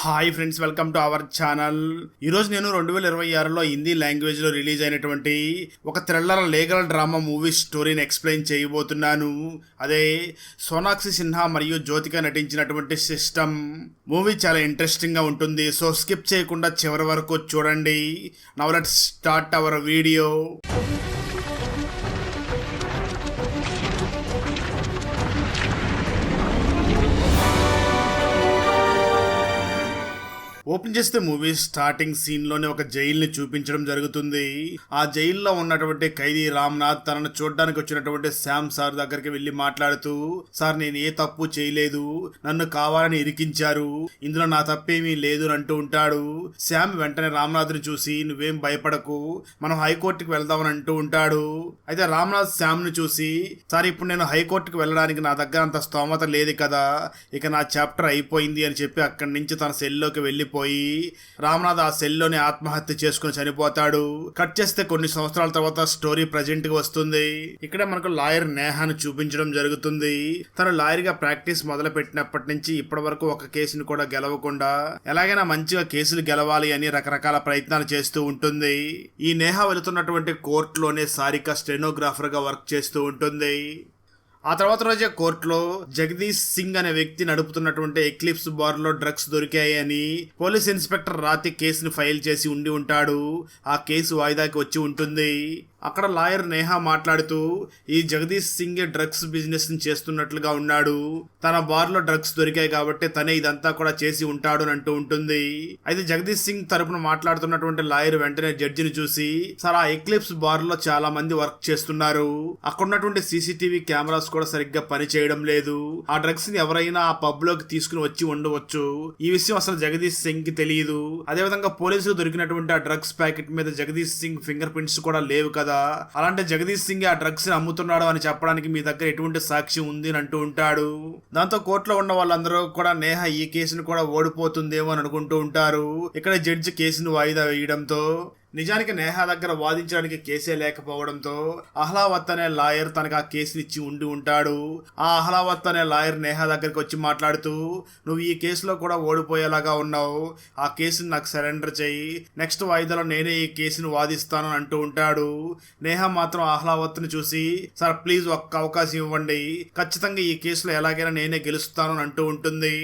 Hi friends, welcome to our channel. ఈరోజు నేను 2026లో హిందీ లాంగ్వేజ్లో రిలీజ్ అయినటువంటి ఒక థ్రిల్లర్ లీగల్ డ్రామా మూవీ స్టోరీని ఎక్స్ప్లెయిన్ చేయబోతున్నాను. అదే సోనాక్షి సిన్హా మరియు జ్యోతిక నటించినటువంటి సిస్టమ్. మూవీ చాలా ఇంట్రెస్టింగ్గా ఉంటుంది, సో స్కిప్ చేయకుండా చివరి వరకు చూడండి. Now let's start our video. Open చేస్తే మూవీ స్టార్టింగ్ సీన్ లోనే ఒక జైల్ని చూపించడం జరుగుతుంది. ఆ జైల్లో ఉన్నటువంటి ఖైదీ రామ్నాథ్ తనను చూడడానికి వచ్చినటువంటి శ్యామ్ సార్ దగ్గరికి వెళ్లి మాట్లాడుతూ, సార్ నేను ఏ తప్పు చేయలేదు, నన్ను కావాలని ఇరికించారు, ఇందులో నా తప్పేమీ లేదు అంటూ ఉంటాడు. శ్యామ్ వెంటనే రామ్నాథ్ని చూసి, నువ్వేం భయపడకు, మనం హైకోర్టుకి వెళ్దామని అంటూ ఉంటాడు. అయితే రామ్నాథ్ శ్యామ్ ని చూసి, సార్ ఇప్పుడు నేను హైకోర్టుకి వెళ్ళడానికి నా దగ్గర అంత స్తోమత లేదు కదా, ఇక నా చాప్టర్ అయిపోయింది అని చెప్పి అక్కడి నుంచి తన సెల్లోకి వెళ్ళిపోయి రామ్నాథ్ ఆ సెల్లోనే ఆత్మహత్య చేసుకుని చనిపోతాడు. కట్ చేస్తే కొన్ని సంవత్సరాల తర్వాత స్టోరీ ప్రజెంట్ కి వస్తుంది. ఇక్కడ మనకు లాయర్ నేహాను చూపించడం జరుగుతుంది. తను లాయర్ గా ప్రాక్టీస్ మొదలు పెట్టినప్పటి నుంచి ఇప్పటి వరకు ఒక కేసుని కూడా గెలవకుండా ఎలాగైనా మంచిగా కేసులు గెలవాలి అని రకరకాల ప్రయత్నాలు చేస్తూ ఉంటుంది. ఈ నేహా వెళుతున్నటువంటి కోర్టులోనే సారిక స్టెనోగ్రాఫర్ గా వర్క్ చేస్తూ ఉంటుంది. ఆ తర్వాత రోజే కోర్టులో జగదీష్ సింగ్ అనే వ్యక్తి నడుపుతున్నటువంటి ఎక్లిప్స్ బార్ లో డ్రగ్స్ దొరికాయని పోలీస్ ఇన్స్పెక్టర్ రాతి కేసుని ఫైల్ చేసి ఉంటాడు. ఆ కేసు వాయిదాకి వచ్చి ఉంటుంది. అక్కడ లాయర్ నేహా మాట్లాడుతూ, ఈ జగదీష్ సింగ్ డ్రగ్స్ బిజినెస్ ని చేస్తున్నట్లుగా ఉన్నాడు, తన బార్ లో డ్రగ్స్ దొరికాయి కాబట్టి తనే ఇదంతా కూడా చేసి ఉంటాడు అని అంటూ ఉంటుంది. అయితే జగదీష్ సింగ్ తరపున మాట్లాడుతున్నటువంటి లాయర్ వెంటనే జడ్జిని చూసి, సార్ ఆ ఎక్లిప్స్ బార్ లో చాలా మంది వర్క్ చేస్తున్నారు, అక్కడ ఉన్నటువంటి సీసీటీవీ కెమెరాస్ కూడా సరిగ్గా పని చేయడం లేదు, ఆ డ్రగ్స్ ని ఎవరైనా ఆ పబ్ లోకి తీసుకుని వచ్చి ఉండవచ్చు, ఈ విషయం అసలు జగదీష్ సింగ్ కి తెలియదు, అదేవిధంగా పోలీసులు దొరికినటువంటి ఆ డ్రగ్స్ ప్యాకెట్ మీద జగదీష్ సింగ్ ఫింగర్ ప్రింట్స్ కూడా లేవు కదా, అలాంటి జగదీష్ సింగ్ ఆ డ్రగ్స్ ని అమ్ముతున్నాడు అని చెప్పడానికి మీ దగ్గర ఎటువంటి సాక్షి ఉంది అని అంటూ ఉంటాడు. దాంతో కోర్టులో ఉన్న వాళ్ళందరూ కూడా నేహా ఈ కేసును కూడా ఓడిపోతుందేమో అని అనుకుంటూ ఉంటారు. ఇక్కడ జడ్జి కేసును వాయిదా వేయడంతో నిజానికి నేహా దగ్గర వాదించడానికి కేసే లేకపోవడంతో అహ్లావత్ అనే లాయర్ తనకు ఆ కేసుని ఇచ్చి ఉంటాడు. ఆ అహ్లావత్ అనే లాయర్ నేహా దగ్గరికి వచ్చి మాట్లాడుతూ, నువ్వు ఈ కేసులో కూడా ఓడిపోయేలాగా ఉన్నావు, ఆ కేసుని నాకు సరెండర్ చేయి, నెక్స్ట్ వాయిదాలో నేనే ఈ కేసుని వాదిస్తాను అని అంటూ ఉంటాడు. నేహా మాత్రం అహ్లావత్ ని చూసి, సార్ ప్లీజ్ ఒక్క అవకాశం ఇవ్వండి, ఖచ్చితంగా ఈ కేసులో ఎలాగైనా నేనే గెలుస్తాను అని అంటూ ఉంటుంది.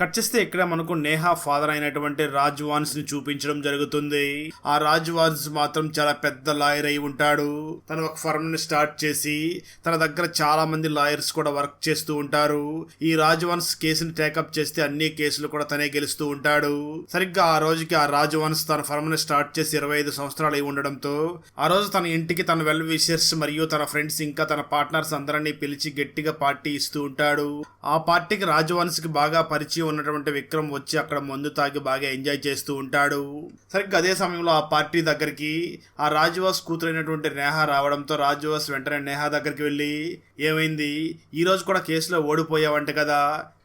కట్ చేస్తే ఇక్కడ మనకు నేహా ఫాదర్ అయినటువంటి రాజ్ వాన్స్ ని చూపించడం జరుగుతుంది. ఆ రాజ్ వాన్స్ మాత్రం చాలా పెద్ద లాయర్ అయి ఉంటాడు. తను ఒక ఫర్మ్ ని స్టార్ట్ చేసి తన దగ్గర చాలా మంది లాయర్స్ కూడా వర్క్ చేస్తూ ఉంటారు. ఈ రాజ్ వాన్స్ కేసుని టేకప్ చేస్తే అన్ని కేసులు కూడా తనే గెలుస్తూ ఉంటాడు. సరిగ్గా ఆ రోజుకి ఆ రాజ్ వాన్స్ తన ఫర్మ్ ని స్టార్ట్ చేసి 25 సంవత్సరాలు అయి ఉండడంతో ఆ రోజు తన ఇంటికి తన వెల్ విషర్స్ మరియు తన ఫ్రెండ్స్ ఇంకా తన పార్ట్నర్స్ అందరినీ పిలిచి గట్టిగా పార్టీ ఇస్తూ ఉంటాడు. ఆ పార్టీకి రాజ్ వాన్స్ కి బాగా పరిచయం ఉన్నటువంటి విక్రమ్ వచ్చి అక్కడ మందు తాగి బాగా ఎంజాయ్ చేస్తూ ఉంటాడు. సరిగ్గా అదే సమయంలో ఆ పార్టీ దగ్గరికి ఆ రాజ్వాస్ కూతురైనటువంటి నేహా రావడంతో రాజ్వాస్ వెంటనే నేహా దగ్గరికి వెళ్ళి, ఏమైంది, ఈ రోజు కూడా కేసులో ఓడిపోయావంట కదా,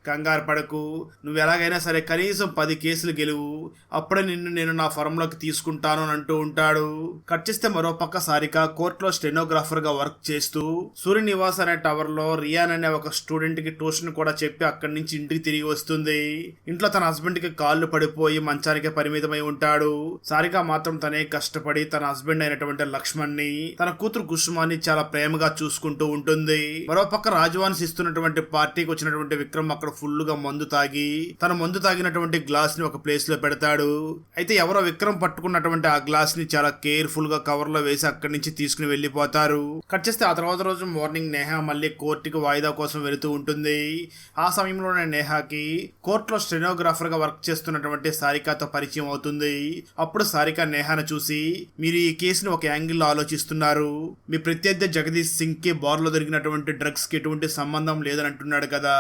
కంగారు పడకు, నువ్వు ఎలాగైనా సరే కనీసం 10 కేసులు గెలువు, అప్పుడే నిన్ను నేను నా ఫర్మ్లోకి తీసుకుంటాను అని అంటూ ఉంటాడు. కట్ చేస్తే మరో పక్క సారిక కోర్టులో స్టెనోగ్రాఫర్ గా వర్క్ చేస్తూ సూర్య నివాస్ అనే టవర్ లో రియాన్ అనే ఒక స్టూడెంట్ కి ట్యూషన్ కూడా చెప్పి అక్కడి నుంచి ఇంటికి తిరిగి వస్తుంది. ఇంట్లో తన హస్బెండ్ కి కాళ్ళు పడిపోయి మంచానికి పరిమితమై ఉంటాడు. సారిక మాత్రం తనే కష్టపడి తన హస్బెండ్ అయినటువంటి లక్ష్మణ్ ని తన కూతురు కుసుమాన్ని చాలా ప్రేమగా చూసుకుంటూ ఉంటుంది. మరో పక్క రాజవాన్స్ ఇస్తున్నటువంటి పార్టీకి వచ్చినటువంటి విక్రమ్ అక్కడ ఫుల్ గా మందు తాగి తన మందు తాగినటువంటి గ్లాస్ ని ఒక ప్లేస్ లో పెడతాడు. అయితే ఎవరో విక్రమ్ పట్టుకున్నటువంటి ఆ గ్లాస్ ని చాలా కేర్ఫుల్ గా కవర్ లో వేసి అక్కడి నుంచి తీసుకుని వెళ్లిపోతారు. కట్ చేస్తే ఆ తర్వాత రోజు మార్నింగ్ నేహా మళ్ళీ కోర్టుకి వాయిదా కోసం వెళుతూ ఉంటుంది. ఆ సమయంలోనే నేహాకి కోర్టులో స్టెనోగ్రాఫర్ గా వర్క్ చేస్తున్నటువంటి సారికతో పరిచయం అవుతుంది. అప్పుడు సారిక నేహాను చూసి, మీరు ఈ కేసుని ఒక యాంగిల్ లో ఆలోచిస్తున్నారు, మీ ప్రత్యర్థి జగదీష్ సింగ్ కి బార్ లో దొరికినటువంటి డ్రగ్స్ కి ఎటువంటి సంబంధం లేదని అంటున్నాడు కదా,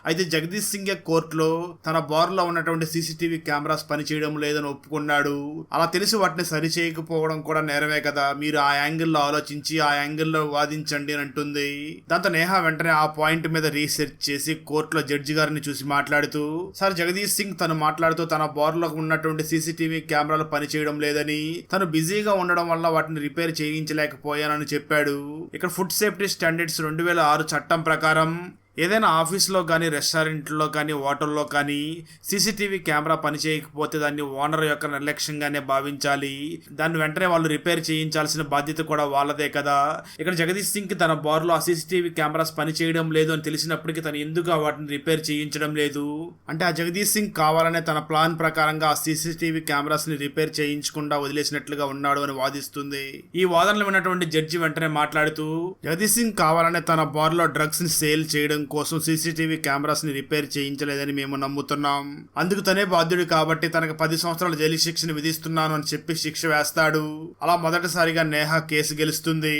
అయితే జగదీష్ సింగ్ కోర్టులో తన బార్ లో ఉన్నటువంటి సీసీటీవీ కెమెరాస్ పనిచేయడం లేదని ఒప్పుకున్నాడు, అలా తెలిసి వాటిని సరి చేయకపోవడం కూడా నేరమే కదా, మీరు ఆ యాంగిల్లో ఆలోచించి ఆ యాంగిల్లో వాదించండి అని అంటుంది. దాంతో నేహా వెంటనే ఆ పాయింట్ మీద రీసెర్చ్ చేసి కోర్టులో జడ్జి గారిని చూసి మాట్లాడుతూ, సార్ జగదీష్ సింగ్ తను మాట్లాడుతూ తన బార్ లో ఉన్నటువంటి సీసీటీవీ కెమెరాలు పనిచేయడం లేదని, తను బిజీగా ఉండడం వల్ల వాటిని రిపేర్ చేయించలేకపోయానని చెప్పాడు. ఇక్కడ ఫుడ్ సేఫ్టీ స్టాండర్డ్స్ 2006 చట్టం ప్రకారం ఏదైనా ఆఫీస్లో కానీ రెస్టారెంట్లో కానీ హోటల్లో కానీ సీసీటీవీ కెమెరా పని చేయకపోతే దాన్ని ఓనర్ యొక్క నిర్లక్ష్యంగానే భావించాలి. దాన్ని వెంటనే వాళ్ళు రిపేర్ చేయించాల్సిన బాధ్యత కూడా వాళ్ళదే కదా. ఇక్కడ జగదీష్ సింగ్ కి తన బార్లో ఆ సీసీటీవీ కెమెరాస్ పని చేయడం లేదు అని తెలిసినప్పటికీ తను ఎందుకు వాటిని రిపేర్ చేయించడం లేదు అంటే ఆ జగదీష్ సింగ్ కావాలనే తన ప్లాన్ ప్రకారంగా ఆ సీసీటీవీ కెమెరాస్ ని రిపేర్ చేయించకుండా వదిలేసినట్లుగా ఉన్నాడు అని వాదిస్తుంది. ఈ వాదనలు విన్నటువంటి జడ్జి వెంటనే మాట్లాడుతూ జగదీష్ సింగ్ కావాలనే తన బార్లో డ్రగ్స్ ని సేల్ చేయడం కోసం సీసీటీవీ కెమెరాస్ ని రిపేర్ చేయించలేదని మేము నమ్ముతున్నాం. అందుకు తనే బాధ్యుడు కాబట్టి తనకు 10 సంవత్సరాల జైలు శిక్షను విధిస్తున్నాను అని చెప్పి శిక్ష వేస్తాడు. అలా మొదటిసారిగా నేహా కేసు గెలుస్తుంది.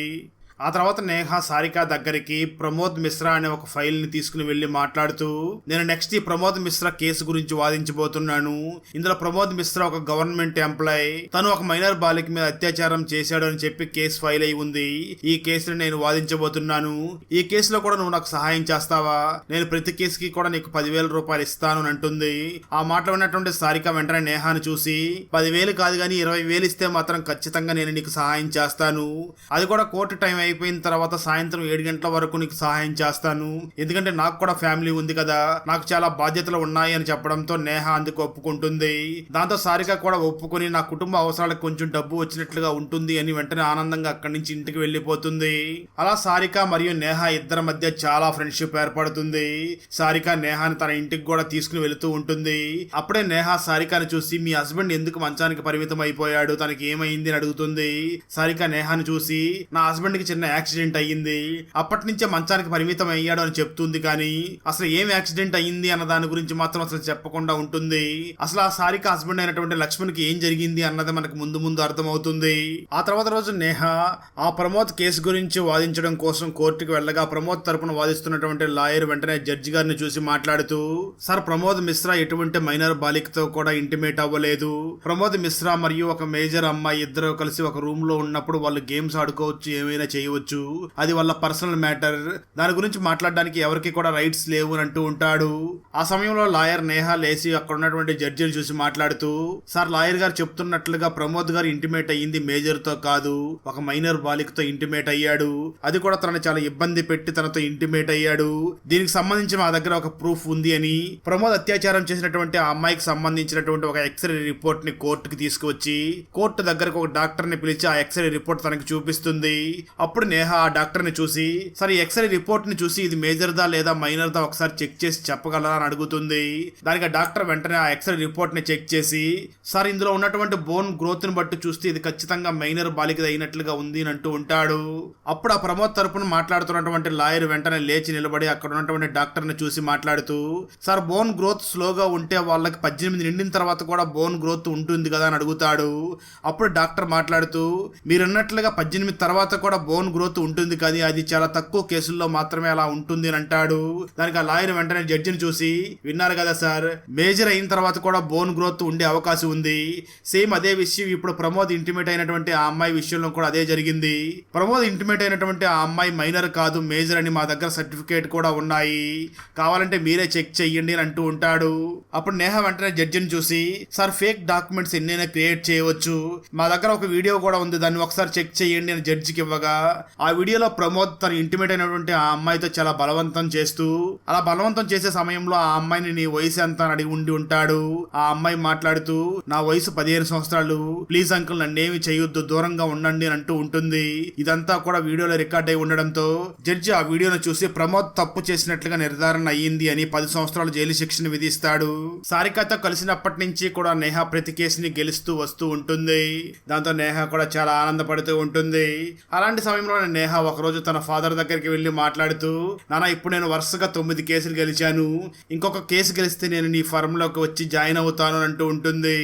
ఆ తర్వాత నేహా సారికా దగ్గరికి ప్రమోద్ మిశ్రా అనే ఒక ఫైల్ ని తీసుకుని వెళ్లి మాట్లాడుతూ నేను నెక్స్ట్ ఈ ప్రమోద్ మిశ్రా కేసు గురించి వాదించబోతున్నాను. ఇందులో ప్రమోద్ మిశ్రా ఒక గవర్నమెంట్ ఎంప్లాయ్, తను ఒక మైనర్ బాలిక మీద అత్యాచారం చేశాడు అని చెప్పి కేసు ఫైల్ అయి ఉంది. ఈ కేసుని నేను వాదించబోతున్నాను. ఈ కేసులో కూడా నువ్వు నాకు సహాయం చేస్తావా? నేను ప్రతి కేసుకి కూడా నీకు 10,000 రూపాయలు ఇస్తాను అని అంటుంది. ఆ మాటలు విన్నటువంటి సారిక వెంటనే నేహాను చూసి 10,000 కాదు కానీ 20,000 ఇస్తే మాత్రం ఖచ్చితంగా నేను నీకు సహాయం చేస్తాను. అది కూడా కోర్టు టైం అయిపోయిన తర్వాత సాయంత్రం 7 గంటల వరకు నీకు సహాయం చేస్తాను. ఎందుకంటే నాకు కూడా ఫ్యామిలీ ఉంది కదా, నాకు చాలా బాధ్యతలు ఉన్నాయి అని చెప్పడంతో నేహా అందుకు ఒప్పుకుంటుంది. దాంతో సారిక కూడా ఒప్పుకొని నా కుటుంబ అవసరాలకు కొంచెం డబ్బు వచ్చినట్లుగా ఉంటుంది అని వెంటనే ఆనందంగా అక్కడి నుంచి ఇంటికి వెళ్లిపోతుంది. అలా సారిక మరియు నేహా ఇద్దరి మధ్య చాలా ఫ్రెండ్షిప్ ఏర్పడుతుంది. సారిక నేహాని తన ఇంటికి కూడా తీసుకుని వెళుతూ ఉంటుంది. అప్పుడే నేహా సారికను చూసి మీ హస్బెండ్ ఎందుకు మంచానికి పరిమితం అయిపోయాడు, తనకి ఏమైంది అని అడుగుతుంది. సారిక నేహాను చూసి నా హస్బెండ్ కి చిన్న యాక్సిడెంట్ అయ్యింది, అప్పటి నుంచే మంచానికి పరిమితం అయ్యాడు అని చెప్తుంది. కానీ అసలు ఏం యాక్సిడెంట్ అయ్యింది అన్న దాని గురించి మాత్రం అసలు చెప్పకుండా ఉంటుంది. అసలు ఆ సారిక హస్బెండ్ అయినటువంటి లక్ష్మణ్ కి ఏం జరిగింది అన్నది మనకు ముందు ముందు అర్థమవుతుంది. ఆ తర్వాత రోజు నేహా ఆ ప్రమోద్ కేసు గురించి వాదించడం కోసం కోర్టుకు వెళ్ళగా ప్రమోద్ తరపున వాదిస్తున్నటువంటి లాయర్ వెంటనే జడ్జి గారిని చూసి మాట్లాడుతూ సార్ ప్రమోద్ మిశ్రా ఎటువంటి మైనర్ బాలికతో కూడా ఇంటిమేట్ అవ్వలేదు. ప్రమోద్ మిశ్రా మరియు ఒక మేజర్ అమ్మాయి ఇద్దరు కలిసి ఒక రూమ్ లో ఉన్నప్పుడు వాళ్ళు గేమ్స్ ఆడుకోవచ్చు, ఏమైనా చేయవచ్చు, అది వాళ్ళ పర్సనల్ మ్యాటర్, దాని గురించి మాట్లాడడానికి ఎవరికి కూడా రైట్స్ లేవు అని అంటూ ఉంటాడు. ఆ సమయంలో లాయర్ నేహా లేచి అక్కడ ఉన్నటువంటి జడ్జిని చూసి మాట్లాడుతూ సార్ లాయర్ గారు చెప్తున్నట్లుగా ప్రమోద్ గారు ఇంటిమేట్ అయ్యింది మేజర్ తో కాదు, ఒక మైనర్ బాలికతో ఇంటిమేట్ అయ్యాడు. అది కూడా తనని చాలా ఇబ్బంది పెట్టి తనతో ఇంటిమేట్ అయ్యాడు. దీనికి సంబంధించి మా దగ్గర ఒక ప్రూఫ్ ఉంది అని ప్రమోద్ అత్యాచారం చేసినటువంటి ఆ అమ్మాయికి సంబంధించినటువంటి ఒక ఎక్స్రే రిపోర్ట్ ని కోర్టుకి తీసుకువచ్చి కోర్టు దగ్గరకు ఒక డాక్టర్ ని పిలిచి ఆ ఎక్స్రే రిపోర్ట్ తనకి చూపిస్తుంది. అప్పుడు నేహా ఆ డాక్టర్ ని చూసి సరే ఎక్స్రే రిపోర్ట్ ని చూసి ఇది మేజర్ దా లేదా మైనర్ దా ఒకసారి చెక్ చేసి చెప్పగలరా అని అడుగుతుంది. దానికి ఆ డాక్టర్ వెంటనే ఆ ఎక్స్రే రిపోర్ట్ ని చెక్ చేసి సార్ ఇందులో ఉన్నటువంటి బోన్ గ్రోత్ ని బట్టి చూస్తే ఇది ఖచ్చితంగా మైనర్ బాలిక అయినట్లుగా ఉంది అని అంటూ ఉంటాడు. అప్పుడు ఆ ప్రమోద్ తరపున మాట్లాడుతున్నటువంటి లాయర్ వెంటనే లేచి నిలబడి అక్కడ ఉన్నటువంటి డాక్టర్ ని చూసి మాట్లాడుతూ సార్ బోన్ గ్రోత్ స్లోగా ఉంటే వాళ్ళకి 18 నిండిన తర్వాత కూడా బోన్ గ్రోత్ ఉంటుంది కదా అని అడుగుతాడు. అప్పుడు డాక్టర్ మాట్లాడుతూ మీరన్నట్లుగా 18 తర్వాత కూడా బోన్ గ్రోత్ ఉంటుంది, కానీ అది చాలా తక్కువ కేసుల్లో మాత్రమే అలా ఉంటుంది అని అంటాడు. దానికి ఆ లాయర్ వెంటనే జడ్జిని చూసి విన్నారు కదా సార్, మేజర్ అయిన తర్వాత కూడా బోన్ గ్రోత్ ఉండే అవకాశం ఉంది. సేమ్ అదే విషయం ఇప్పుడు ప్రమోద్ ఇంటిమేట్ అయినటువంటి ఆ అమ్మాయి విషయంలో కూడా అదే జరిగింది. ప్రమోద్ ఇంటిమేట్ అయినటువంటి ఆ అమ్మాయి మైనర్ కాదు మేజర్ అని మా దగ్గర సర్టిఫికేట్ కూడా ఉన్నాయి, కావాలంటే మీరే చెక్ చెయ్యండి అని అంటూ ఉంటాడు. అప్పుడు నేహా వెంటనే జడ్జిని చూసి సార్ ఫేక్ డాక్యుమెంట్స్ ఎన్నైనా క్రియేట్ చేయవచ్చు, మా దగ్గర ఒక వీడియో కూడా ఉంది, దాన్ని ఒకసారి చెక్ చేయండి అని జడ్జికి ఇవ్వగా ఆ వీడియోలో ప్రమోద్ తన ఇంటిమేట్ అయినటువంటి ఆ అమ్మాయితో చాలా బలవంతం చేస్తూ అలా బలవంతం చేసే సమయంలో ఆ అమ్మాయిని నీ వయసు ఎంత అని అడిగి ఉండి ఉంటాడు. ఆ అమ్మాయి మాట్లాడుతూ నా వయసు 15 సంవత్సరాలు, ప్లీజ్ అంకుల్ నన్నేమి చేయొద్దు, దూరంగా ఉండండి అని అంటూ ఉంటుంది. ఇదంతా కూడా వీడియోలో రికార్డ్ అయి ఉండడంతో జడ్జి ఆ వీడియోను చూసి ప్రమోద్ తప్పు చేసినట్లుగా నిర్ధారణ అయ్యింది అని 10 సంవత్సరాలు జైలు శిక్షను విధిస్తాడు. సారికతో కలిసినప్పటి నుంచి కూడా నేహా ప్రతి కేసుని గెలుస్తూ వస్తూ ఉంటుంది. దాంతో నేహా కూడా చాలా ఆనందపడుతూ ఉంటుంది. అలాంటి సమయంలో నేహా ఒకరోజు తన ఫాదర్ దగ్గరికి వెళ్లి మాట్లాడుతూ నాన్న ఇప్పుడు నేను వరుసగా 9 కేసులు గెలిచాను, ఇంకొక కేసు గెలిస్తే నేను నీ ఫర్మ్ లోకి వచ్చి జాయిన్ అవుతాను అంటూ ఉంటుంది.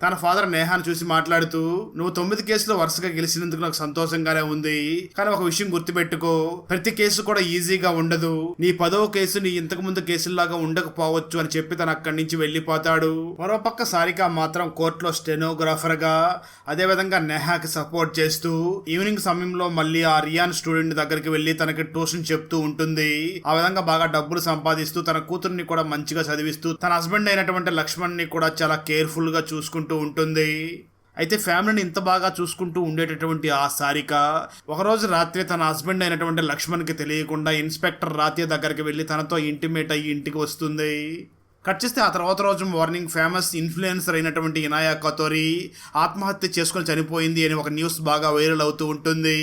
తన ఫాదర్ నేహాను చూసి మాట్లాడుతూ నువ్వు 9 కేసులు వరుసగా గెలిచినందుకు నాకు సంతోషంగానే ఉంది, కానీ ఒక విషయం గుర్తుపెట్టుకో, ప్రతి కేసు కూడా ఈజీగా ఉండదు, నీ 10వ కేసు నీ ఇంతకు ముందు కేసుల్లాగా ఉండకపోవచ్చు అని చెప్పి తను అక్కడి నుంచి వెళ్లిపోతాడు. మరోపక్క సారిక మాత్రం కోర్టులో స్టెనోగ్రాఫర్ గా అదేవిధంగా నేహాకి సపోర్ట్ చేస్తూ ఈవినింగ్ సమయంలో మళ్ళీ ఆ రియాన్ స్టూడెంట్ దగ్గరికి వెళ్లి తనకి ట్యూషన్ చెప్తూ ఉంటుంది. ఆ విధంగా బాగా డబ్బులు సంపాదిస్తూ తన కూతుర్ని కూడా మంచిగా చదివిస్తూ తన హస్బెండ్ అయినటువంటి లక్ష్మణ్ ని కూడా చాలా కేర్ఫుల్ గా చూసుకుంటూ ఉంటుంది. అయితే ఫ్యామిలీని ఇంత బాగా చూసుకుంటూ ఉండేటటువంటి ఆ సారిక ఒకరోజు రాత్రి తన హస్బెండ్ అయినటువంటి లక్ష్మణ్కి తెలియకుండా ఇన్స్పెక్టర్ రాత్రి దగ్గరికి వెళ్ళి తనతో ఇంటిమేట్ అయ్యి ఇంటికి వస్తుంది. కట్ చేస్తే ఆ తర్వాత రోజు మార్నింగ్ ఫేమస్ ఇన్ఫ్లుయెన్సర్ అయినటువంటి ఇనాయా కతోరి ఆత్మహత్య చేసుకొని చనిపోయింది అని ఒక న్యూస్ బాగా వైరల్ అవుతూ ఉంటుంది.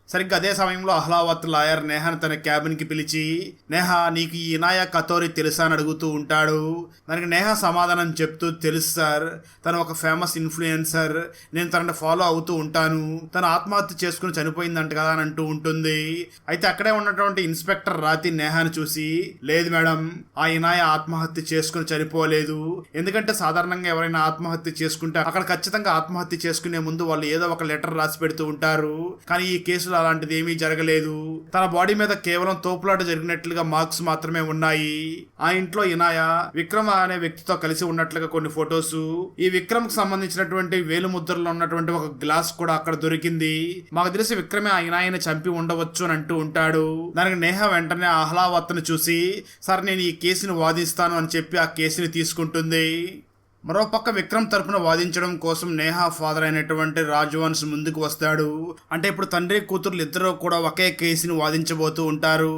సరిగ్గా అదే సమయంలో అహ్లావత్ లాయర్ నేహాని తన క్యాబిన్కి పిలిచి, నేహా నీకు ఈ ఇనాయా కతోరి తెలుసా అని అడుగుతూ ఉంటాడు. దానికి నేహా సమాధానం చెప్తూ, తెలుసు సార్, తను ఒక ఫేమస్ ఇన్ఫ్లుయెన్సర్, నేను తనని ఫాలో అవుతూ ఉంటాను, తను ఆత్మహత్య చేసుకుని చనిపోయిందంట కదా అని అంటూ ఉంటుంది. అయితే అక్కడే ఉన్నటువంటి ఇన్స్పెక్టర్ రాతి నేహాని చూసి, లేదు మేడం, ఆ ఇనాయా ఆత్మహత్య చేసుకుని చనిపోలేదు. ఎందుకంటే సాధారణంగా ఎవరైనా ఆత్మహత్య చేసుకుంటే అక్కడ ఖచ్చితంగా ఆత్మహత్య చేసుకునే ముందు వాళ్ళు ఏదో ఒక లెటర్ రాసి పెడుతూ ఉంటారు. కానీ ఈ కేసులో అలాంటిది ఏమీ జరగలేదు. తన బాడీ మీద కేవలం తోపులాట జరిగినట్లుగా మార్క్స్ మాత్రమే ఉన్నాయి. ఆ ఇంట్లో ఇనాయా విక్రమ్ అనే వ్యక్తితో కలిసి ఉన్నట్లుగా కొన్ని ఫొటోస్, ఈ విక్రమ్ కు సంబంధించినటువంటి వేలు ముద్రలో ఉన్నటువంటి ఒక గ్లాస్ కూడా అక్కడ దొరికింది. మాకు తెలిసి విక్రమే ఆ ఇనాయని చంపి ఉండవచ్చు అని అంటూ ఉంటాడు. దానికి నేహా వెంటనే అహ్లావత్ను చూసి, సార్ నేను ఈ కేసుని వాదిస్తాను అని చెప్పి ఆ కేసుని తీసుకుంటుంది. మరోపక్క విక్రమ్ తరపున వాదించడం కోసం నేహా ఫాదర్ అయినటువంటి రాజ్వంశ్ ముందుకు వస్తాడు. అంటే ఇప్పుడు తండ్రి కూతుర్లు ఇద్దరు కూడా ఒకే కేసుని వాదించబోతూ ఉంటారు.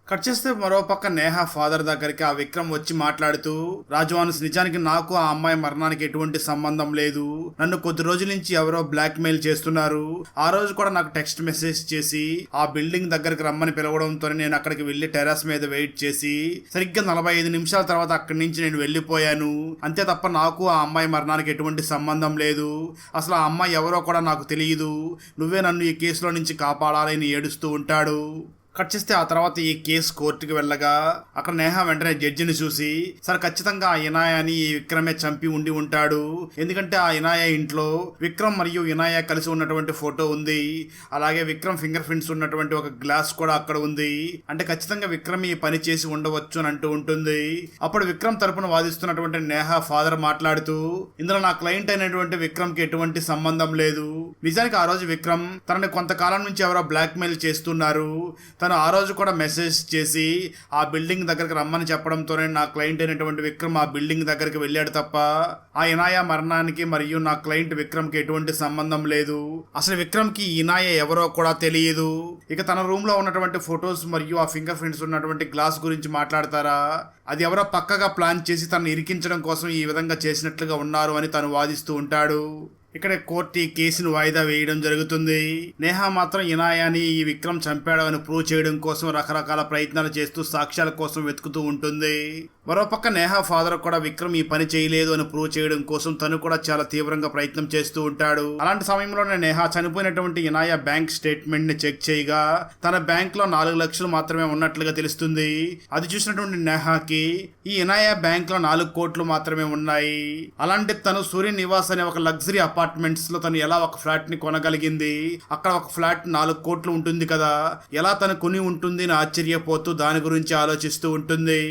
కట్ చేస్తే మరోపక్క నేహా ఫాదర్ దగ్గరికి ఆ విక్రమ్ వచ్చి మాట్లాడుతూ, రాజ్వాన్స్, నిజానికి నాకు ఆ అమ్మాయి మరణానికి ఎటువంటి సంబంధం లేదు. నన్ను కొద్ది రోజుల నుంచి ఎవరో బ్లాక్ మెయిల్ చేస్తున్నారు. ఆ రోజు కూడా నాకు టెక్స్ట్ మెసేజ్ చేసి ఆ బిల్డింగ్ దగ్గరికి రమ్మని పిలవడంతో నేను అక్కడికి వెళ్లి టెర్రస్ మీద వెయిట్ చేసి సరిగ్గా 45 నిమిషాల తర్వాత అక్కడి నుంచి నేను వెళ్లిపోయాను. అంతే తప్ప నాకు ఆ అమ్మాయి మరణానికి ఎటువంటి సంబంధం లేదు. అసలు ఆ అమ్మాయి ఎవరో కూడా నాకు తెలియదు. నువ్వే నన్ను ఈ కేసులో నుంచి కాపాడాలని ఏడుస్తూ ఉంటాడు. కట్ చేస్తే ఆ తర్వాత ఈ కేసు కోర్టుకి వెళ్ళగా అక్కడ నేహా వెంటనే జడ్జిని చూసి, సార్ ఖచ్చితంగా ఆ ఇనాయాని ఈ విక్రమే చంపి ఉండి ఉంటాడు. ఎందుకంటే ఆ ఇనాయా ఇంట్లో విక్రమ్ మరియు ఇనాయా కలిసి ఉన్నటువంటి ఫోటో ఉంది. అలాగే విక్రమ్ ఫింగర్ ప్రింట్స్ ఉన్నటువంటి ఒక గ్లాస్ కూడా అక్కడ ఉంది. అంటే ఖచ్చితంగా విక్రమ్ ఈ పని చేసి ఉండవచ్చు అని అంటూ ఉంటుంది. అప్పుడు విక్రమ్ తరపున వాదిస్తున్నటువంటి నేహా ఫాదర్ మాట్లాడుతూ, ఇందులో నా క్లయింట్ అయినటువంటి విక్రమ్ కి ఎటువంటి సంబంధం లేదు. నిజానికి ఆ రోజు విక్రమ్ తనని కొంతకాలం నుంచి ఎవరో బ్లాక్ మెయిల్ చేస్తున్నారు. తను ఆ రోజు కూడా మెసేజ్ చేసి ఆ బిల్డింగ్ దగ్గరికి రమ్మని చెప్పడంతోనే నా క్లయింట్ అయినటువంటి విక్రమ్ ఆ బిల్డింగ్ దగ్గరికి వెళ్ళాడు తప్ప ఆ ఇనాయా మరణానికి మరియు నా క్లయింట్ విక్రమ్ కి ఎటువంటి సంబంధం లేదు. అసలు విక్రమ్ కి ఇనాయా ఎవరో కూడా తెలియదు. ఇక తన రూమ్ లో ఉన్నటువంటి ఫొటోస్ మరియు ఆ ఫింగర్ ప్రింట్స్ ఉన్నటువంటి గ్లాస్ గురించి మాట్లాడతారా, అది ఎవరో పక్కగా ప్లాన్ చేసి తనను ఇరికించడం కోసం ఈ విధంగా చేసినట్లుగా ఉన్నారు అని తను వాదిస్తూ ఉంటాడు. ఇక్కడ కోర్టు ఈ కేసును వాయిదా వేయడం జరుగుతుంది. నేహా మాత్రం ఇనాయాని ఈ విక్రమ్ చంపాడు అని ప్రూవ్ చేయడం కోసం రకరకాల ప్రయత్నాలు చేస్తూ సాక్ష్యాల కోసం వెతుకుతూ ఉంటుంది. మరోపక్క నేహా ఫాదర్ కూడా విక్రమ్ ఈ పని చేయలేదు అని ప్రూవ్ చేయడం కోసం తను కూడా చాలా తీవ్రంగా ప్రయత్నం చేస్తూ ఉంటాడు. అలాంటి సమయంలోనే నేహా చనిపోయినటువంటి ఇనాయా బ్యాంక్ స్టేట్మెంట్ ని చెక్ చేయగా తన బ్యాంక్ లో 4 లక్షలు మాత్రమే ఉన్నట్లుగా తెలుస్తుంది. అది చూసినటువంటి నేహాకి ఈ ఇనాయా బ్యాంక్ లో 4 కోట్లు మాత్రమే ఉన్నాయి. అలాంటి తను సూర్య నివాస్ అనే ఒక లగ్జరీ అపార్ట్మెంట్స్ లో తను ఎలా ఒక ఫ్లాట్ ని కొనగలిగింది? అక్కడ ఒక ఫ్లాట్ 4 కోట్లు ఉంటుంది కదా, ఎలా తను కొని ఉంటుంది అని ఆశ్చర్యపోతూ దాని గురించి ఆలోచిస్తూ ఉంటుంది.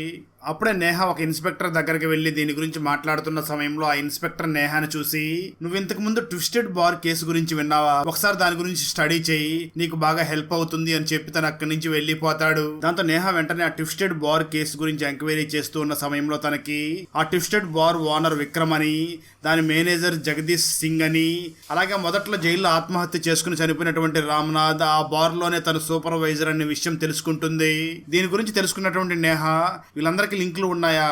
అప్పుడే నేహా ఒక ఇన్స్పెక్టర్ దగ్గరికి వెళ్ళి దీని గురించి మాట్లాడుతున్న సమయంలో ఆ ఇన్స్పెక్టర్ నేహాని చూసి, నువ్వు ఇంతకు ముందు ట్విస్టెడ్ బార్ కేసు గురించి విన్నావా? ఒకసారి దాని గురించి స్టడీ చేయి, నీకు బాగా హెల్ప్ అవుతుంది అని చెప్పి తను అక్కడి నుంచి వెళ్ళిపోతాడు. దాంతో నేహా వెంటనే ఆ ట్విస్టెడ్ బార్ కేసు గురించి ఎంక్వైరీ చేస్తూ ఉన్న సమయంలో తనకి ఆ ట్విస్టెడ్ బార్ ఓనర్ విక్రమ్ అని, దాని మేనేజర్ జగదీష్ సింగ్ అని, అలాగే మొదట్లో జైల్లో ఆత్మహత్య చేసుకుని చనిపోయినటువంటి రామ్నాథ్ ఆ బార్ లోనే తన సూపర్వైజర్ అనే విషయం తెలుసుకుంటుంది. దీని గురించి తెలుసుకున్నటువంటి నేహా, వీళ్ళందరికీ లింకులు ఉన్నాయా?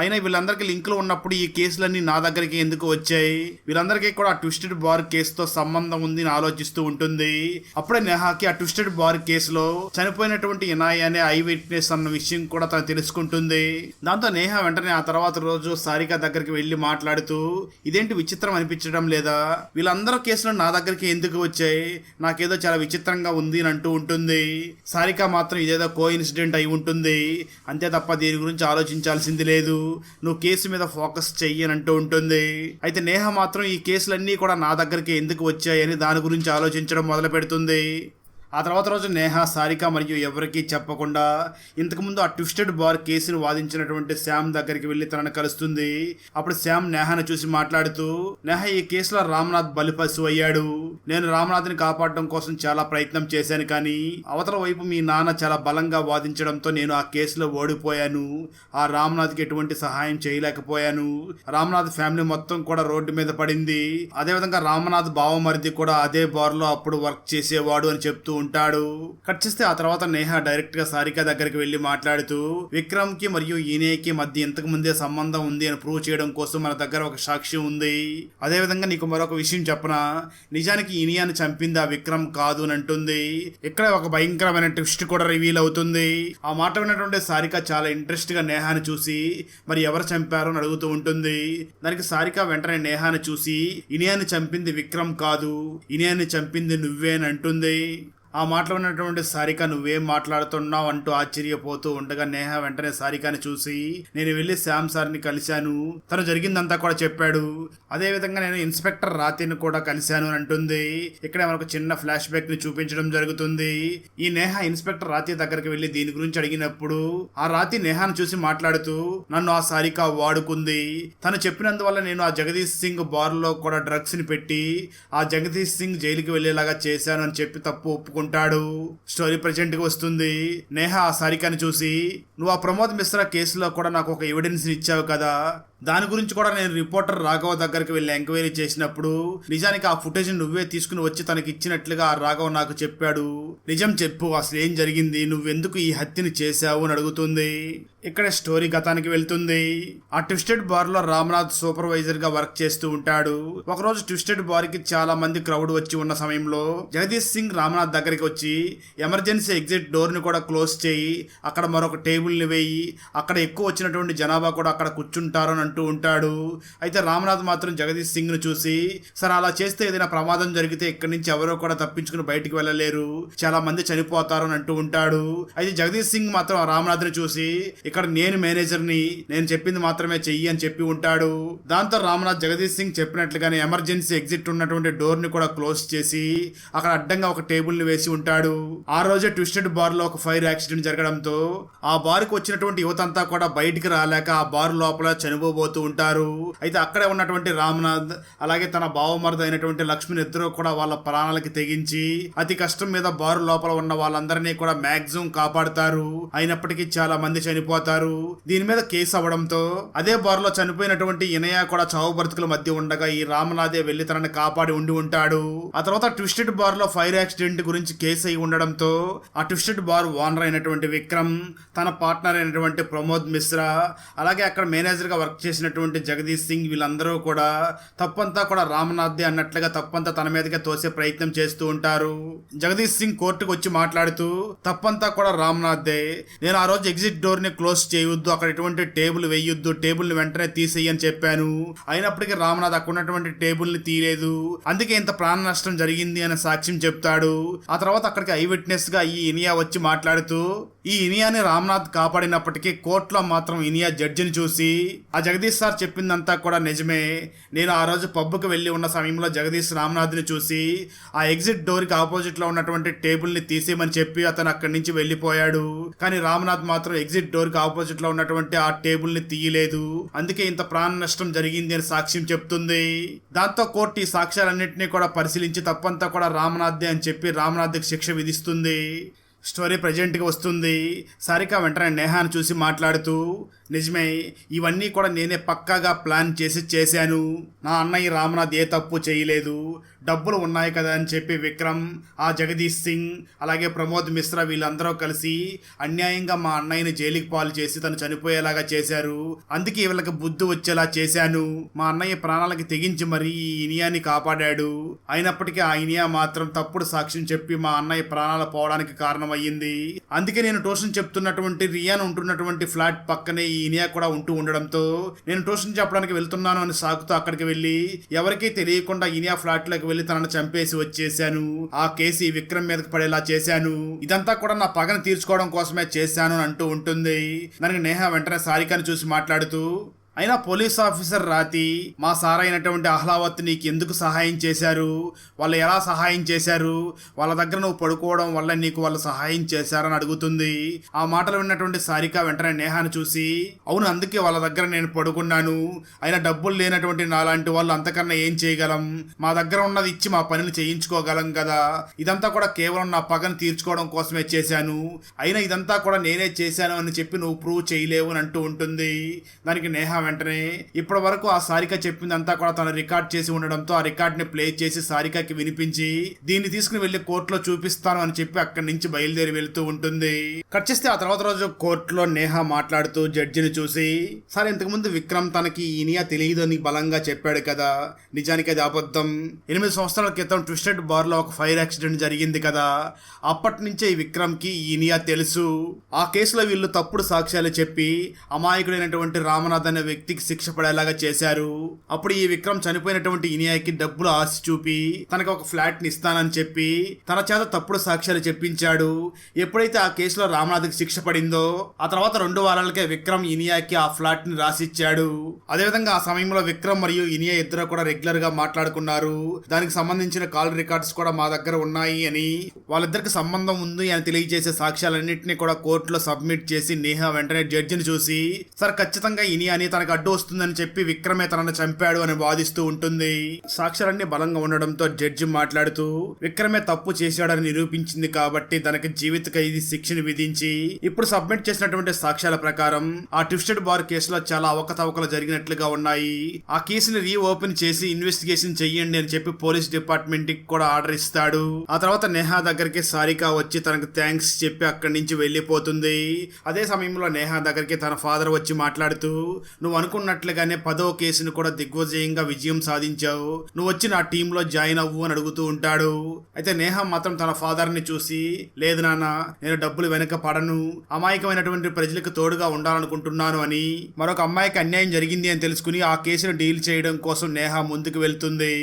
అయినా వీళ్ళందరికీ లింకులు ఉన్నప్పుడు ఈ కేసులన్నీ నా దగ్గరికి ఎందుకు వచ్చాయి? వీళ్ళందరికీ కూడా ఆ ట్విస్టెడ్ బార్ కేసుతో సంబంధం ఉంది అని ఆలోచిస్తూ ఉంటుంది. అప్పుడే నేహాకి ఆ ట్విస్టెడ్ బార్ కేసులో చనిపోయినటువంటి ఇనాయ్ అనే ఐ విట్నెస్ అన్న విషయం కూడా తను తెలుసుకుంటుంది. దాంతో నేహా వెంటనే ఆ తర్వాత రోజు సారిక దగ్గరికి వెళ్లి మాట్లాడుతూ, ఇదేంటి విచిత్రం అనిపించడం లేదా? వీళ్ళందరూ కేసులు నా దగ్గరికి ఎందుకు వచ్చాయి? నాకేదో చాలా విచిత్రంగా ఉంది అని అంటూ ఉంటుంది. సారిక మాత్రం ఇదేదో కో ఇన్సిడెంట్ అయి ఉంటుంది, అంతే తప్ప దీని గురించి ఆలోచించాల్సింది లేదు, నువ్వు కేసు మీద ఫోకస్ చెయ్యి అని అంటూ ఉంటుంది. అయితే నేహ మాత్రం ఈ కేసులన్నీ కూడా నా దగ్గరికి ఎందుకు వచ్చాయని దాని గురించి ఆలోచించడం మొదలు పెడుతుంది. ఆ తర్వాత రోజు నేహ, సారిక మరియు ఎవరికీ చెప్పకుండా ఇంతకుముందు ఆ ట్విస్టెడ్ బార్ కేసును వాదించినటువంటి శ్యామ్ దగ్గరికి వెళ్లి తనను కలుస్తుంది. అప్పుడు శ్యామ్ నేహను చూసి మాట్లాడుతూ, నేహ, ఈ కేసులో రామ్నాథ్ బలిపశువు అయ్యాడు. నేను రామ్నాథ్ని కాపాడడం కోసం చాలా ప్రయత్నం చేశాను, కానీ అవతల వైపు మీ నాన్న చాలా బలంగా వాదించడంతో నేను ఆ కేసులో ఓడిపోయాను. ఆ రామ్నాథ్కి ఎటువంటి సహాయం చేయలేకపోయాను. రామ్నాథ్ ఫ్యామిలీ మొత్తం కూడా రోడ్డు మీద పడింది. అదేవిధంగా రామనాథ్ బావమరిది కూడా అదే బార్ లో అప్పుడు వర్క్ చేసేవాడు అని చెప్తూ ఉంటాడు. కట్ చేస్తే ఆ తర్వాత నేహ డైరెక్ట్ గా సారిక దగ్గరికి వెళ్లి మాట్లాడుతూ, విక్రమ్ కి మరియు ఈనేకి మధ్య ఇంతకు ముందే సంబంధం ఉంది అని ప్రూవ్ చేయడం కోసం మన దగ్గర ఒక సాక్ష్యం ఉంది. అదే విధంగా నీకు మరొక విషయం చెప్పనా, నిజానికి ఇనియాని చంపింది ఆ విక్రమ్ కాదు అని అంటుంది. ఇక్కడ ఒక భయంకరమైన ట్విస్ట్ కూడా రివీల్ అవుతుంది. ఆ మాట విన్నటువంటి సారిక చాలా ఇంట్రెస్ట్ గా నేహాని చూసి మరి ఎవరు చంపారో అని అడుగుతూ ఉంటుంది. దానికి సారిక వెంటనే నేహాని చూసి, ఇనియాని చంపింది విక్రమ్ కాదు, ఇనియాని చంపింది నువ్వే అని అంటుంది. ఆ మాటలో ఉన్నటువంటి సారిక నువ్వేం మాట్లాడుతున్నావు అంటూ ఆశ్చర్యపోతూ ఉండగా నేహ వెంటనే సారికని చూసి, నేను వెళ్ళి శ్యామ్ సార్ని కలిశాను, తను జరిగిందంతా కూడా చెప్పాడు. అదే విధంగా నేను ఇన్స్పెక్టర్ రాతిని కూడా కలిశాను అని అంటుంది. ఇక్కడ మనకు చిన్న ఫ్లాష్ బ్యాక్ ని చూపించడం జరుగుతుంది. ఈ నేహ ఇన్స్పెక్టర్ రాతి దగ్గరికి వెళ్లి దీని గురించి అడిగినప్పుడు ఆ రాతి నేహాను చూసి మాట్లాడుతూ, నన్ను ఆ సారిక వాడుకుంది, తను చెప్పినందువల్ల నేను ఆ జగదీష్ సింగ్ బార్ లో కూడా డ్రగ్స్ ని పెట్టి ఆ జగదీష్ సింగ్ జైలుకి వెళ్లేలాగా చేశాను అని చెప్పి తప్పు ఒప్పుకుంటాడు. స్టోరీ ప్రెజెంట్ గా వస్తుంది. నేహ ఆ సారికని చూసి, నువ్వు ఆ ప్రమోద్ మిశ్రా కేసులో కూడా నాకు ఒక ఎవిడెన్స్ ఇచ్చావు కదా, దాని గురించి కూడా నేను రిపోర్టర్ రాఘవ్ దగ్గరికి వెళ్ళి ఎంక్వైరీ చేసినప్పుడు నిజానికి ఆ ఫుటేజ్ నువ్వే తీసుకుని వచ్చి తనకి ఇచ్చినట్లుగా ఆ రాఘవ్ నాకు చెప్పాడు. నిజం చెప్పు, అసలు ఏం జరిగింది, నువ్వెందుకు ఈ హత్యని చేశావు అని అడుగుతుంది. ఇక్కడ స్టోరీ గతానికి వెళ్తుంది. ఆ ట్విస్టెడ్ బార్ లో రామ్నాథ్ సూపర్వైజర్ గా వర్క్ చేస్తూ ఉంటాడు. ఒకరోజు ట్విస్టెడ్ బార్ కి చాలా మంది క్రౌడ్ వచ్చి ఉన్న సమయంలో జగదీష్ సింగ్ రామ్నాథ్ దగ్గరికి వచ్చి, ఎమర్జెన్సీ ఎగ్జిట్ డోర్ ని కూడా క్లోజ్ చేయి, అక్కడ మరొక టేబుల్ ని వేయి, అక్కడ ఎక్కువ వచ్చినటువంటి జనాభా కూడా అక్కడ కూర్చుంటారు అని అంటూ ఉంటాడు. అయితే రామ్నాథ్ మాత్రం జగదీష్ సింగ్ ను చూసి, సరే అలా చేస్తే ఏదైనా ప్రమాదం జరిగితే ఇక్కడి నుంచి ఎవరో కూడా తప్పించుకుని బయటికి వెళ్ళలేరు, చాలా మంది చనిపోతారు అని అంటూ ఉంటాడు. అయితే జగదీష్ సింగ్ మాత్రం రామ్నాథ్ ని చూసి, ఇక్కడ నేను మేనేజర్ని, నేను చెప్పింది మాత్రమే చెయ్యి అని చెప్పి ఉంటాడు. దాంతో రామ్నాథ్ జగదీష్ సింగ్ చెప్పినట్లుగానే ఎమర్జెన్సీ ఎగ్జిట్ ఉన్నటువంటి డోర్ ని కూడా క్లోజ్ చేసి అక్కడ అడ్డంగా ఒక టేబుల్ ని వేసి ఉంటాడు. ఆ రోజే ట్విస్టెడ్ బార్ లో ఒక ఫైర్ యాక్సిడెంట్ జరగడంతో ఆ బార్ కు వచ్చినటువంటి యువతంతా కూడా బయటికి రాలేక ఆ బార్ లోపల చనిపోబోతూ ఉంటారు. అయితే అక్కడే ఉన్నటువంటి రామ్నాథ్ అలాగే తన బావమరిది అయినటువంటి లక్ష్మిని ఇద్దరు కూడా వాళ్ళ ప్రాణాలకి తెగించి అతి కష్టం మీద బారు లోపల ఉన్న వాళ్ళందరినీ కూడా మాక్సిమం కాపాడుతారు. అయినప్పటికీ చాలా మంది చనిపోతారు. దీని మీద కేసు అవ్వడంతో అదే బార్ లో చనిపోయినటువంటి ఇనయ కూడా చావు బ్రతుకుల మధ్య ఉండగా ఈ రామనాథే వెళ్లి తనని కాపాడి ఉండి ఉంటాడు. ఆ తర్వాత ట్విస్టెడ్ బార్ లో ఫైర్ యాక్సిడెంట్ గురించి కేసు అయి ఉండడంతో ఆ ట్విస్టెడ్ బార్ ఓనర్ అయినటువంటి విక్రమ్, తన పార్ట్నర్ అయినటువంటి ప్రమోద్ మిశ్రా, అలాగే అక్కడ మేనేజర్ గా వర్క్ చేసినటువంటి జగదీష్ సింగ్, వీళ్ళందరూ కూడా తప్పంతా కూడా రామనాథ్దే అన్నట్లుగా తప్పంతా తన మీదగా తోసే ప్రయత్నం చేస్తూ ఉంటారు. జగదీష్ సింగ్ కోర్టుకు వచ్చి మాట్లాడుతూ, తప్పంతా కూడా రామనాథ్దే, నేను ఆ రోజు ఎగ్జిట్ డోర్ ని క్లోజ్ చేయొద్దు, అక్కడ ఎటువంటి టేబుల్ వేయొద్దు, టేబుల్ ని వెంటనే తీసేయి అని చెప్పాను. అయినప్పటికీ రామనాథ్ అక్కడ ఉన్నటువంటి టేబుల్ ని తీయలేదు, అందుకే ఇంత ప్రాణ నష్టం జరిగింది అనే సాక్ష్యం చెప్తాడు. ఆ తర్వాత అక్కడికి ఐ విట్నెస్ గా ఈ ఇనియా వచ్చి మాట్లాడుతూ, ఈ ఇనియాని రామనాథ్ కాపాడినప్పటికీ కోర్టులో మాత్రం ఇనియా జడ్జిని చూసి, ఆ జగదీష్ సార్ చెప్పిందంతా కూడా నిజమే, నేను ఆ రోజు పబ్కి వెళ్ళి ఉన్న సమయంలో జగదీష్ రామనాథ్ని చూసి ఆ ఎగ్జిట్ డోర్ కి ఆపోజిట్ లో ఉన్నటువంటి టేబుల్ ని తీసేయమని చెప్పి అతను అక్కడి నుంచి వెళ్ళిపోయాడు. కానీ రామనాథ్ మాత్రం ఎగ్జిట్ డోర్ కి ఆపోజిట్ లో ఉన్నటువంటి ఆ టేబుల్ ని తీయలేదు, అందుకే ఇంత ప్రాణ నష్టం జరిగింది అని సాక్ష్యం చెప్తుంది. దాంతో కోర్టు ఈ సాక్ష్యాలన్నింటినీ కూడా పరిశీలించి తప్పంతా కూడా రామనాథ్దే అని చెప్పి రామనాథ్కి శిక్ష విధిస్తుంది. స్టోరీ ప్రజెంట్గా వస్తుంది. సారిక వెంటనే నేహాను చూసి మాట్లాడుతూ, నిజమే, ఇవన్నీ కూడా నేనే పక్కాగా ప్లాన్ చేసి చేశాను, నా అన్నయ్య రామనాథ్ ఏ తప్పు చేయలేదు, డబ్బులు ఉన్నాయి కదా అని చెప్పి విక్రమ్, ఆ జగదీష్ సింగ్ అలాగే ప్రమోద్ మిశ్రా వీళ్ళందరూ కలిసి అన్యాయంగా మా అన్నయ్యని జైలుకి పాలు చేసి తను చనిపోయేలాగా చేశారు, అందుకే వీళ్ళకి బుద్ధి వచ్చేలా చేశాను, మా అన్నయ్య ప్రాణాలకి తెగించి మరీ ఈ ఇనియాని కాపాడాడు, అయినప్పటికీ ఆ ఇనియా మాత్రం తప్పుడు సాక్ష్యం చెప్పి మా అన్నయ్య ప్రాణాలు పోవడానికి కారణం అయ్యింది, అందుకే నేను ట్యూషన్ చెప్తున్నటువంటి రియాన్ ఉంటున్నటువంటి ఫ్లాట్ పక్కనే ఈ ఇనియా కూడా ఉంటూ ఉండడంతో నేను ట్యూషన్ చెప్పడానికి వెళ్తున్నాను అని సాకుతూ అక్కడికి వెళ్ళి ఎవరికీ తెలియకుండా ఇనియా ఫ్లాట్ లోకి వెళ్ళి తనను చంపేసి వచ్చేసాను, ఆ కేసు ఈ విక్రమ్ మీదకి పడేలా చేశాను, ఇదంతా కూడా నా పగను తీర్చుకోవడం కోసమే చేశాను అని అంటూ ఉంటుంది. దానికి నేహ వెంటనే సారికని చూసి మాట్లాడుతూ, అయినా పోలీస్ ఆఫీసర్ రాతి మా సార్ అయినటువంటి అహ్లావత్ నీకు ఎందుకు సహాయం చేశారు, వాళ్ళు ఎలా సహాయం చేశారు, వాళ్ళ దగ్గర నువ్వు పడుకోవడం వల్ల నీకు వాళ్ళు సహాయం చేశారని అడుగుతుంది. ఆ మాటలు విన్నటువంటి సారిక వెంటనే నేహాను చూసి, అవును అందుకే వాళ్ళ దగ్గర నేను పడుకున్నాను, అయినా డబ్బులు లేనటువంటి నాలాంటి వాళ్ళు అంతకన్నా ఏం చేయగలం, మా దగ్గర ఉన్నది ఇచ్చి మా పనిని చేయించుకోగలం కదా, ఇదంతా కూడా కేవలం నా పగను తీర్చుకోవడం కోసమే చేశాను, అయినా ఇదంతా కూడా నేనే చేశాను అని చెప్పి నువ్వు ప్రూవ్ చేయలేవు అని అంటూ ఉంటుంది. దానికి నేహ వెంటనే ఇప్పటి వరకు ఆ సారిక చెప్పిందంతా కూడా తను రికార్డ్ చేసి ఉండడంతో ఆ రికార్డ్ ని ప్లే చేసి సారికకి వినిపించి దీన్ని తీసుకుని వెళ్లి కోర్టులో చూపిస్తాను అని చెప్పి అక్కడి నుంచి బయలుదేరి వెళ్తూ ఉంటుంది. కట్ చేస్తే ఆ తర్వాత రోజు కోర్టులో నేహ మాట్లాడుతూ జడ్జిని చూసి, సార్ ఇంతకు ముందు విక్రమ్ తనకి ఇనియా తెలియదు అని బలంగా చెప్పాడు కదా, నిజానికి అది అబద్ధం. 8 సంవత్సరాల క్రితం ట్విస్టెడ్ బార్ లో ఒక ఫైర్ యాక్సిడెంట్ జరిగింది కదా, అప్పటి నుంచే ఈ విక్రమ్ కి ఇనియా తెలుసు. ఆ కేసులో వీళ్ళు తప్పుడు సాక్ష్యాలు చెప్పి అమాయకుడైనటువంటి రామనాథ్ అనే వ్యక్తికి శిక్ష పడేలాగా చేశారు. అప్పుడు ఈ విక్రమ్ చనిపోయినటువంటి ఇనియాకి డబ్బులు ఆశ చూపి తనకి ఒక ఫ్లాట్ ని ఇస్తానని చెప్పి తన చేత తప్పుడు సాక్ష్యాలు చెప్పించాడు. ఎప్పుడైతే ఆ కేసులో రామనాథ్కి శిక్ష పడిందో ఆ తర్వాత 2 వారాలకే విక్రమ్ ఇనియాకి ఆ ఫ్లాట్ ని రాసిచ్చాడు. అదేవిధంగా ఆ సమయంలో విక్రమ్ మరియు ఇనియా ఇద్దరు కూడా రెగ్యులర్ గా మాట్లాడుకున్నారు. దానికి సంబంధించిన కాల్ రికార్డ్స్ కూడా మా దగ్గర ఉన్నాయి అని, వాళ్ళిద్దరికి సంబంధం ఉంది అని తెలియజేసే సాక్ష్యాలన్నింటినీ కూడా కోర్టులో సబ్మిట్ చేసి నేహ వెంటనే జడ్జిని చూసి, సార్ ఖచ్చితంగా ఇనియాని తనకు అడ్డు వస్తుందని చెప్పి విక్రమే తనను చంపాడు అని వాదిస్తూ ఉంటుంది. సాక్ష్యాలన్నీ బలంగా ఉండడంతో జడ్జి మాట్లాడుతూ విక్రమే తప్పు చేశాడని నిరూపించింది కాబట్టి తనకి జీవిత ఖైదీ శిక్షను విధించి ఇప్పుడు సబ్మిట్ చేసినటువంటి సాక్ష్యాల ప్రకారం ఆ ట్విస్టెడ్ బార్ కేసులో చాలా అవకతవకలు జరిగినట్లుగా ఉన్నాయి. ఆ కేసుని రీఓపెన్ చేసి ఇన్వెస్టిగేషన్ చెయ్యండి అని చెప్పి పోలీస్ డిపార్ట్మెంట్ కి కూడా ఆర్డర్ ఇస్తాడు. ఆ తర్వాత నేహా దగ్గరికి సారిక వచ్చి తనకు థ్యాంక్స్ చెప్పి అక్కడి నుంచి వెళ్లిపోతుంది. అదే సమయంలో నేహా దగ్గరికి తన ఫాదర్ వచ్చి మాట్లాడుతూ, నువ్వు అనుకున్నట్లుగానే 10వ కేసును కూడా దిగ్విజయంగా విజయం సాధించావు, నువ్వు వచ్చి నా టీంలో జాయిన్ అవ్వు అని అడుగుతూ ఉంటాడు. అయితే నేహా మాత్రం తన ఫాదర్ ని చూసి, లేదు నాన్న, నేను డబ్బులు వెనక పడను, అమాయకమైనటువంటి ప్రజలకు తోడుగా ఉండాలనుకుంటున్నాను అని, మరొక అమ్మాయికి అన్యాయం జరిగింది అని తెలుసుకుని ఆ కేసును డీల్ చేయడం కోసం నేహా ముందుకు వెళ్తుంది.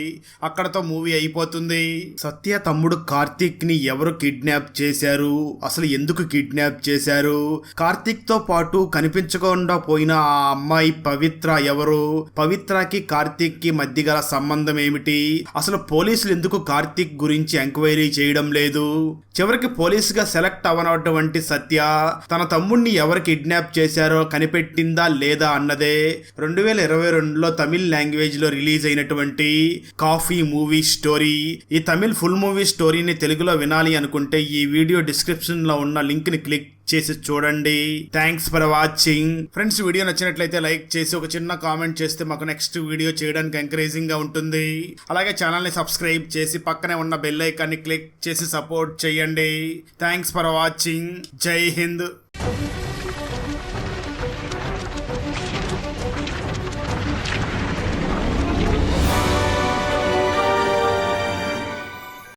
అక్కడతో మూవీ అయిపోతుంది. సత్య తమ్ముడు కార్తీక్ ని ఎవరు కిడ్నాప్ చేశారు, అసలు ఎందుకు కిడ్నాప్ చేశారు, కార్తీక్ తో పాటు కనిపించకుండా పోయిన ఆ అమ్మాయి పవిత్ర ఎవరు, పవిత్రకి కార్తీక్ కి మధ్య గల సంబంధం ఏమిటి, అసలు పోలీసులు ఎందుకు కార్తీక్ గురించి ఎంక్వైరీ చేయడం లేదు, చివరికి పోలీస్ గా సెలెక్ట్ అవనటువంటి సత్య తన తమ్ముడిని ఎవరు కిడ్నాప్ చేశారో కనిపెట్టిందా లేదా అన్నదే 2022లో తమిళ్ లాంగ్వేజ్ లో రిలీజ్ అయినటువంటి కాఫీ మూవీ స్టోరీ. ఈ తమిళ్ ఫుల్ మూవీ స్టోరీని తెలుగులో వినాలి అనుకుంటే ఈ వీడియో డిస్క్రిప్షన్ లో ఉన్న లింక్ ని క్లిక్ చేసి చూడండి. Thanks for watching friends. Video నచ్చినట్లయితే లైక్ చేసి ఒక చిన్న కామెంట్ చేస్తే మాకు నెక్స్ట్ వీడియో చేయడానికి ఎంకరేజింగ్ గా ఉంటుంది. అలాగే ఛానల్ ని సబ్స్క్రైబ్ చేసి పక్కనే ఉన్న బెల్ ఐకాన్ ని క్లిక్ చేసి సపోర్ట్ చేయండి. Thanks for watching. జై హింద్.